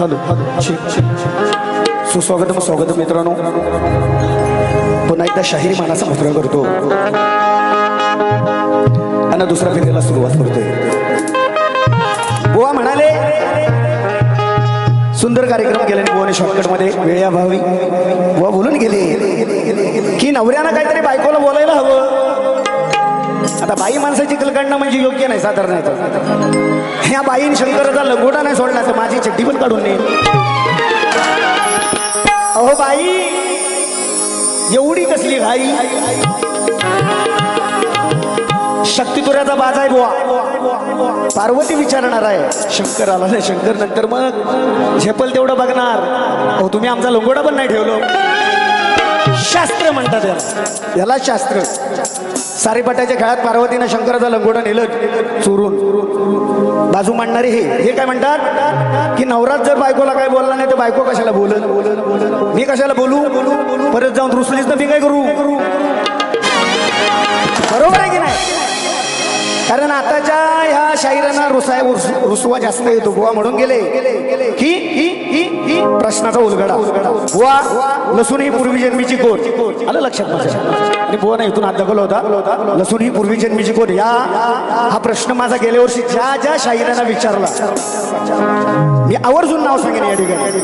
Hello सुस्वागतम स्वागतम मित्रांनो, पुन्हा एकदा शाहिरी मानाचा मुद्रा करतो आणि दुसऱ्या फेरीला सुरुवात करतोय। बुवा म्हणाले सुंदर कार्यक्रम केल्याने बुवाने शॉर्टकट मध्ये वेळाभावी बुवा बोलून गेले की नवऱ्यानं काहीतरी बायकोला बोलायला हवं। आता बाई माणसाची कलकांडणं म्हणजे योग्य नाही, साधारण ह्या बाईन शंकराचा लंगोटा नाही सोडला तर माझी चड्डी पण काढून नेईल। अहो बाई एवढी कसली घाई, शक्तितुऱ्याचा बाज आहे बुवा। पार्वती विचारणार आहे शंकर आला नाही, शंकर नंतर मग झेपल तेवढं बघणार। अहो तुम्ही आमचा लंगोटा पण नाही ठेवलो। शास्त्र म्हणतात याला शास्त्र। सारीपाटाच्या खेळात पार्वतीनं शंकराचा लंगोटा नेलं चोरून। बाजू मांडणारे हे काय म्हणतात की नवरात जर बायकोला काय बोलला नाही तर बायको कशाला बोलल, मी कशाला बोलू, परत जाऊन रुसलीच तर मी काय करू। बरोबर आहे की नाही? कारण आताच्या ह्या शाहिरांना रुसवा जास्त येतो बुवा, म्हणून गेले की प्रश्नाचा उलगडा। बुवा लसूण ही पूर्वी जन्मीची कोण, आलं लक्षात माझ्या? आणि बुवा नाही इथून हात दाखवला होता, लसूण ही पूर्वी जन्मीची कोण। हा प्रश्न माझा गेल्या वर्षी ज्या शाहिरांना विचारला मी आवर्जून नाव सांगेन या ठिकाणी।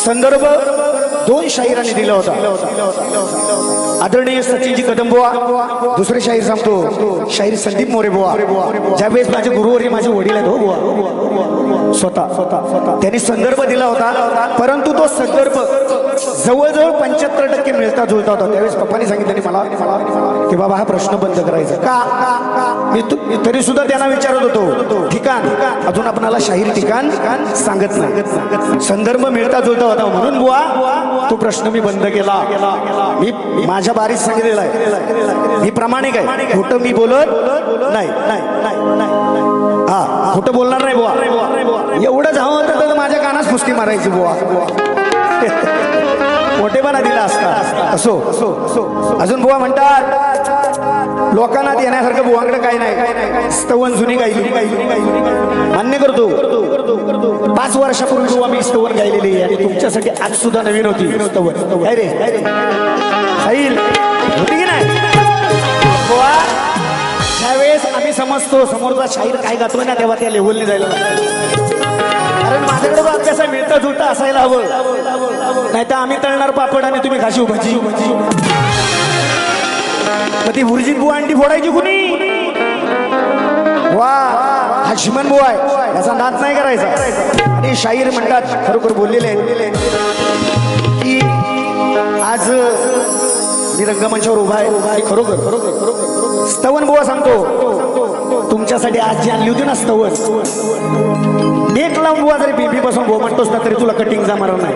संदर्भ 2 शाहिरांनी दिला होता, आदरणीय सचिनजी कदम बुवा। दुसरे शाहीर सांगतो शाहीर संदीप मोरे बुवा। ज्यावेळेस माझे गुरुवर्य माझे वडील आहेत हो बुवा, स्वतः त्यांनी संदर्भ दिला होता, परंतु तो संदर्भ जवळजवळ 75% मिळता जुळता होता। त्यावेळेस पप्पांनी सांगितलं मला की बाबा हा प्रश्न बंद करायचा का। मी तरी सुद्धा त्यांना विचारत होतो ठिकाण, अजून आपणाला शाहीर ठिकाण सांगत नाही, संदर्भ मिळता जुळता होता म्हणून बुवा तो प्रश्न मी बंद केला। मी माझ्या बारीत सांगितलेला आहे, मी प्रामाणिक आहे, खोटं मी बोलत नाही, हा खोटं बोलणार नाही बुवा। एवढंच हवं होतं तर माझ्या कानात फुसकी मारायची बुवा, मोठेपणा दिला असता। असो अजून बुवा म्हणतात लोकांना देण्यासारखं बुवांकडे काही नाही, स्तवन जुनी गायली मान्य करतो। 5 वर्षापूर्वी बुवा मी स्तवन गायलेली आणि तुमच्यासाठी आज सुद्धा नवीन होती स्तवन। काय रे होती की नाही बुवा? त्यावेळेस आम्ही समजतो समोरचा शाहीर काय गातोय ना तेव्हा त्या लेव्हलने जायला लागतो, कारण माझ्याकडे अभ्यास मिळता जुळता असायला हवं, नाही तर आम्ही तळणार पापड आणि तुम्ही खाशी भाजी। मग ती भुर्जी बुवा अंडी फोडायची कुणी? वा हा शिमन बुवा आहे, याचा नाच नाही करायचा। आणि शाहीर म्हणतात खरोखर बोललेले की आज मी रंगमंचावर उभा आहे, खरोखर स्तवन बुवा सांगतो तुमच्यासाठी आज जी आणली होती ना स्तवन, नेट लावून बुवा जरी बीबी बसून भो म्हणतोस ना तरी तुला कटिंग जमणार नाही,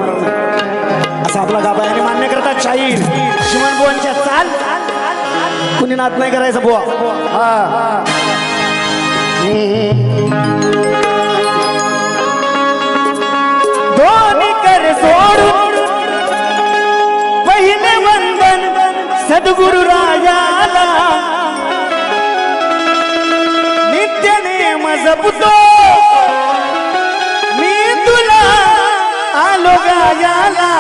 असा आपला गाभा आहे। आणि मान्य करतात शाहीर शिमन बुवांच्या चाल कुणी नाच नाही करायचं बुवा। हा दोन्ही कर सोडून पहिले वंदन सद्गुरु राजाला, नित्य नेम जपतो मी तुला आलो गायाला।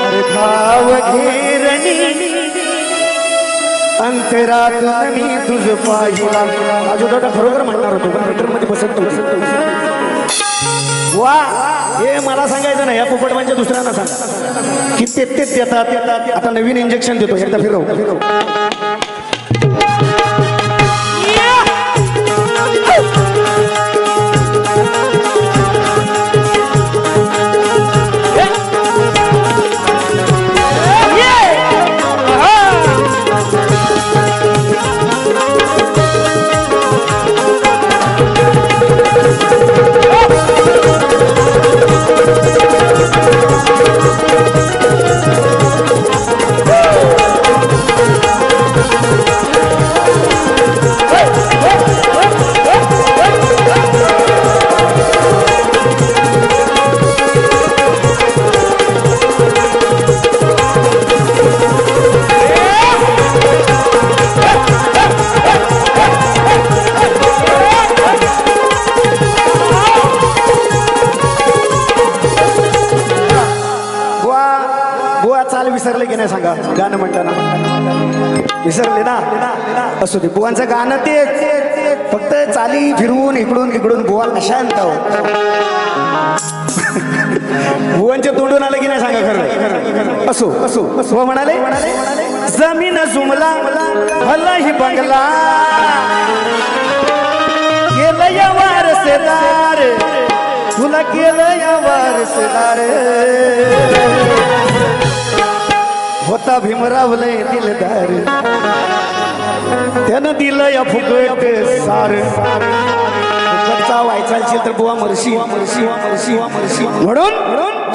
अरे भाव घेरणी अंतरातून मी तुझ पाहिला। अजून दादा खरोखर म्हणणार होतो पण थिएटर मध्ये बसत नव्हती। वा हे मला सांगायचं नाही, या पोपटवांच्या दुसऱ्यांना सांगा की ते देतात। आता नवीन इंजेक्शन देतो, एकदा फिरव। विसरले की नाही सांगा गाणं म्हणताना विसरले ना असू दे बुवांचं गाणं ते फक्त चाली फिरून इकडून तिकडून बुवा अशांत बुवांच्या तोंडून आलं की नाही सांगा खरं असो असो बुवा म्हणाले जमीन जुमला भला ही बंगला केलं या वारसेदार तुला केलं या वारसेदार होता भीमराव लय दिलदार त्यानं दिलं या फुकट सार फुकटचा व्हायचा असेल तर बुवा मरशी म्हणून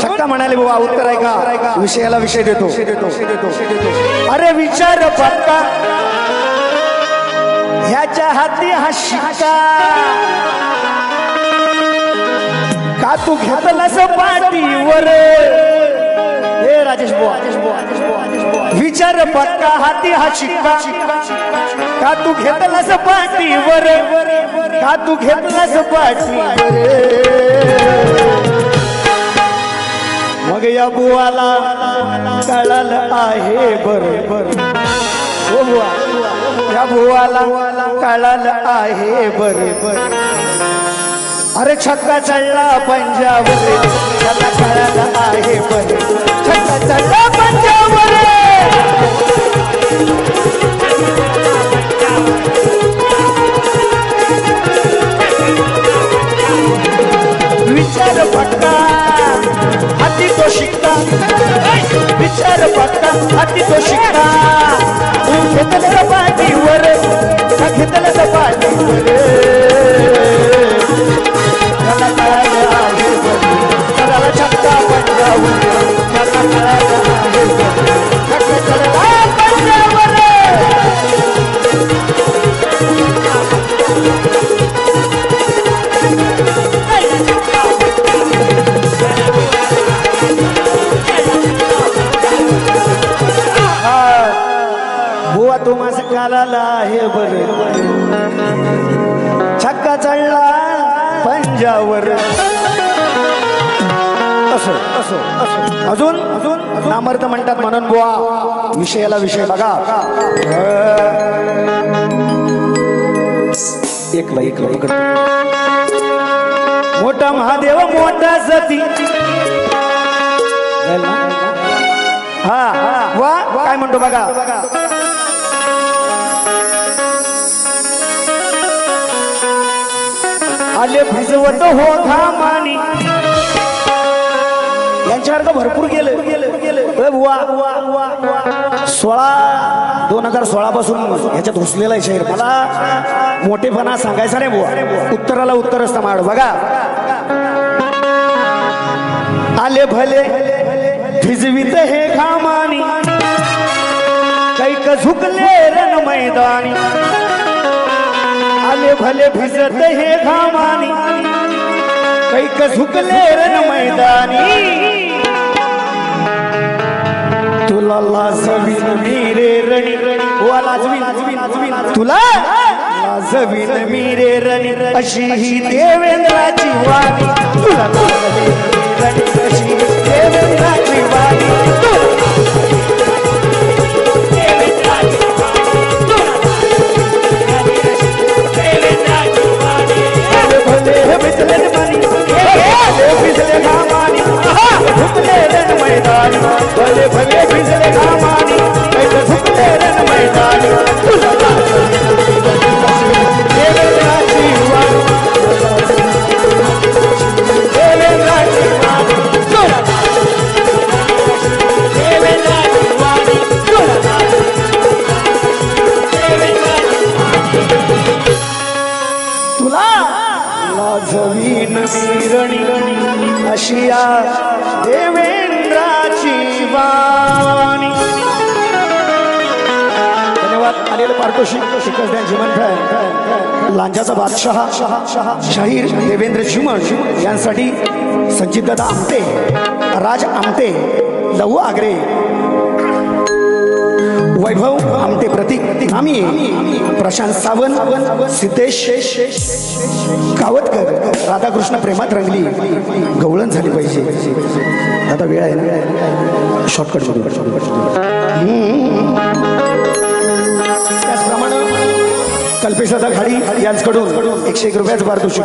छक्का म्हणाले बुवा उत्तर आहे का विषयाला विषय देतो अरे विचार पक्का ह्याच्या हाती हा शिक्का का तू घेतलास पाठीवर हे राजेश बुवा विचार पक्का हाती हा शिक्का का तू घेतलास पाठीवर का तू घेतलास पाठीवर मग या बुवाला कळालं आहे बरोबर हो बुवा या बुवाला कळालं आहे बरोबर अरे छक्का चढला पंजावर त्याला कळालं आहे बरे छक्का चढला पंजावर विचार पक्का हाती तो शिक्का विचार पक्का हाती तो शिक्का घेतलं पाठीवर घेतलं पाठीवर त्याला कळालं आहे त्याला छक्का पंजावर त्याला कळालं आहे छक्का चढला पंजावर बुवा तुम्हाला कळालं आहे बरं छक्का चढला पंजावर असो असो असो अजून अजून नामर्थ म्हणतात म्हणून बुवा विषयाला विषय बघा एकला मोठा महादेव मोठा सती हा वा काय म्हणतो बघा आले भिजवत हो घामानी यांच्यासारखं भरपूर गेले 2016 पासून ह्याच्यात घुसलेला आहे शहर मला मोठेपणा सांगायचा नाही बुवा उत्तराला उत्तर असतं माड बघा आले भले भिजवित हे घामानी कैक झुकले रण मैदानी आले भले भिजत हे घामानी कैक झुकले रण मैदानी तुला लाजवीन मीरे रणी वा लाजवीन तुला लाजवीन मीरे रणी अशी ही देवेंद्राची वाणी तुला लाजवीन रणी अशी देवेंद्राची वाणी भिजले घामानी झुकले रण मैदानी भले भले भिजले घामानी कैसे झुकले रण मैदानी देवेंद्राची वाणी देवेंद्राची वाणी तुला लाजवीन मीरणी अशिया देवेंद्राची वाणी धन्यवाद आलेलं पारितोषिक शिकस द्या जीवन लांजाचा बादशाह शाहीर देवेंद्र चिमण यांसाठी संचितदादा आमटे राज आमटे लहू आगरे वैभव आमटे प्रतीक आम्ही प्रशांत सावंत सिद्धेश कावतकर राधाकृष्ण प्रेमात रंगली गवळण झाली पाहिजे. आता वेळ आहे ना शॉर्टकट मध्ये. त्याचप्रमाणे कल्पेशदा खाडी यांच्याकडून 101 रुपयाचं पारितोषिक.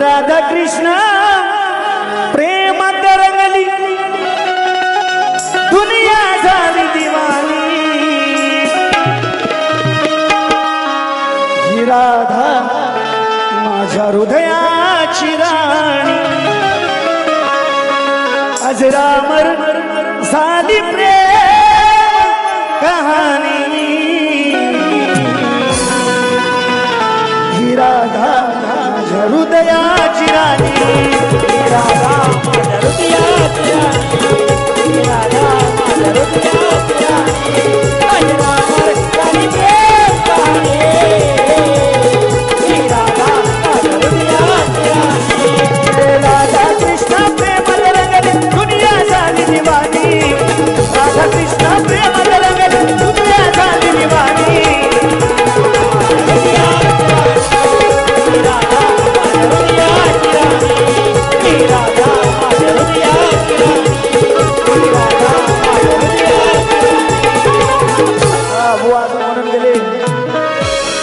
राधा कृष्ण प्रेमात रंगली दुनिया झाली दिवाणी. ही राधा माझ्या हृदयाची राणी अजरामर झाली प्रेम कहाणी. ही राधा माझ्या हृदयाची राणी. ही राधा माझ्या हृदयाची राणी. ही राधा माझ्या हृदयाची राणी. अजरामर झाली प्रेम कहाणी. ही राधा माझ्या हृदयाची राणी. राधा कृष्ण प्रेमात रंगली दुनिया झाली दिवाणी. राधा कृष्ण प्रेमात रंगली दुनिया झाली दिवाणी.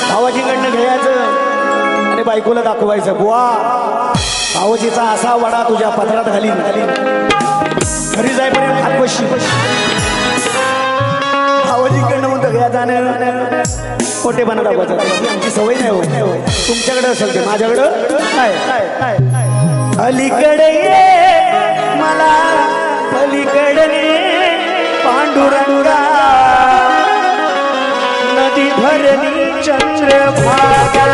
भावाजीकडनं घ्यायचं आणि बायकोला दाखवायचं. बुवा भावजीचा असा वडा तुझ्या पदरात घालीन घरी जाईपर्यंत हात बशी. भावजीकडनं म्हणतो घ्यायचं खोटेपणा दाखवायचा. आमची सवय नाही होत. तुमच्याकडे असेल ते माझ्याकडं काय. अलीकडे मला पलीकडे पांडुरंगा नदी भरली चंद्रभागा.